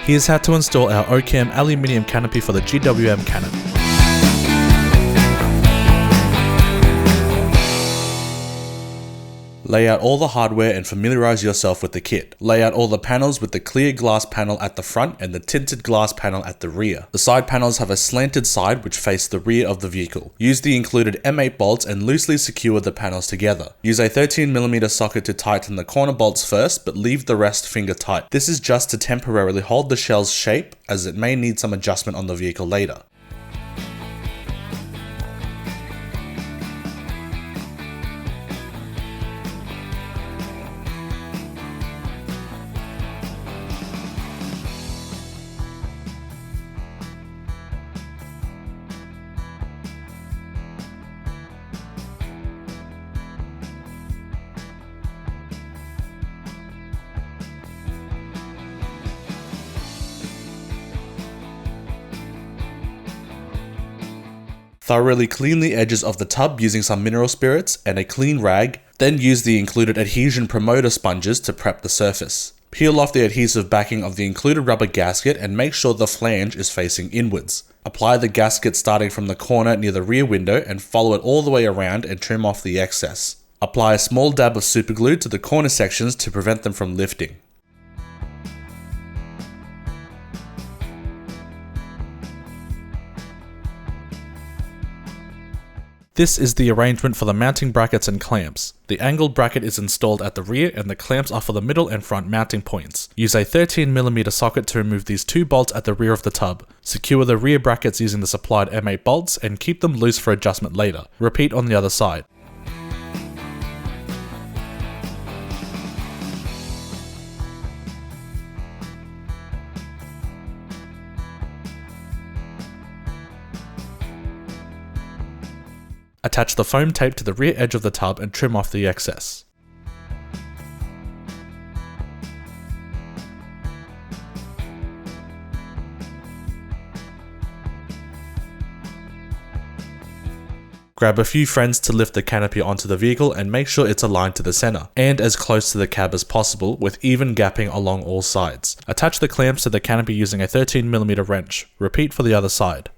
Here's how to install our OCAM Aluminium Canopy for the GWM Cannon. Lay out all the hardware and familiarize yourself with the kit. Lay out all the panels with the clear glass panel at the front and the tinted glass panel at the rear. The side panels have a slanted side which face the rear of the vehicle. Use the included M8 bolts and loosely secure the panels together. Use a 13mm socket to tighten the corner bolts first, but leave the rest finger tight. This is just to temporarily hold the shell's shape, as it may need some adjustment on the vehicle later. Thoroughly clean the edges of the tub using some mineral spirits and a clean rag, then use the included adhesion promoter sponges to prep the surface. Peel off the adhesive backing of the included rubber gasket and make sure the flange is facing inwards. Apply the gasket starting from the corner near the rear window and follow it all the way around and trim off the excess. Apply a small dab of superglue to the corner sections to prevent them from lifting. This is the arrangement for the mounting brackets and clamps. The angled bracket is installed at the rear and the clamps are for the middle and front mounting points. Use a 13mm socket to remove these two bolts at the rear of the tub. Secure the rear brackets using the supplied M8 bolts and keep them loose for adjustment later. Repeat on the other side. Attach the foam tape to the rear edge of the tub and trim off the excess. Grab a few friends to lift the canopy onto the vehicle and make sure it's aligned to the center, and as close to the cab as possible with even gapping along all sides. Attach the clamps to the canopy using a 13mm wrench. Repeat for the other side.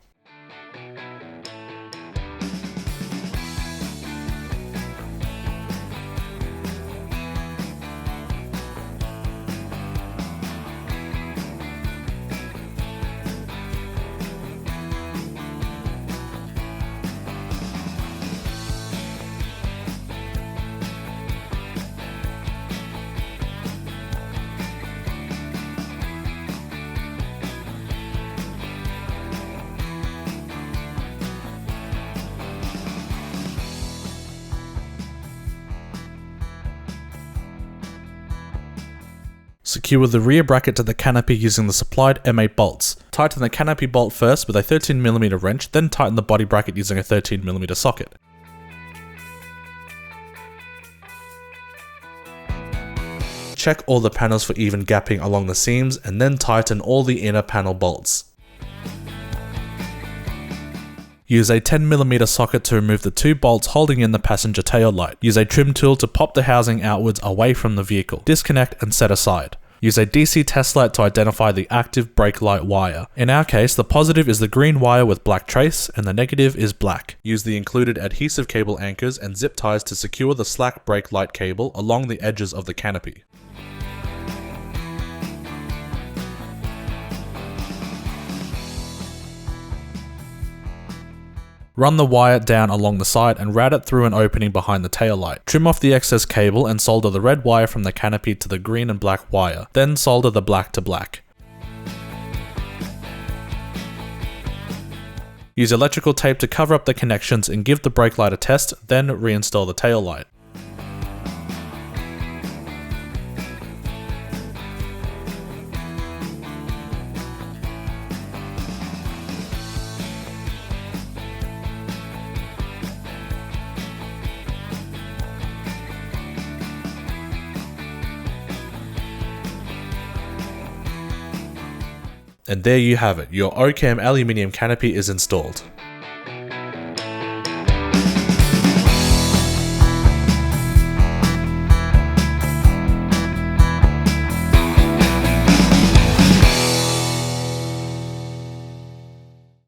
Secure the rear bracket to the canopy using the supplied M8 bolts. Tighten the canopy bolt first with a 13mm wrench, then tighten the body bracket using a 13mm socket. Check all the panels for even gapping along the seams and then tighten all the inner panel bolts. Use a 10mm socket to remove the two bolts holding in the passenger tail light. Use a trim tool to pop the housing outwards away from the vehicle. Disconnect and set aside. Use a DC test light to identify the active brake light wire. In our case, the positive is the green wire with black trace and the negative is black. Use the included adhesive cable anchors and zip ties to secure the slack brake light cable along the edges of the canopy. Run the wire down along the side and route it through an opening behind the tail light. Trim off the excess cable and solder the red wire from the canopy to the green and black wire. Then solder the black to black. Use electrical tape to cover up the connections and give the brake light a test, then reinstall the tail light. And there you have it, your OCAM Aluminium Canopy is installed.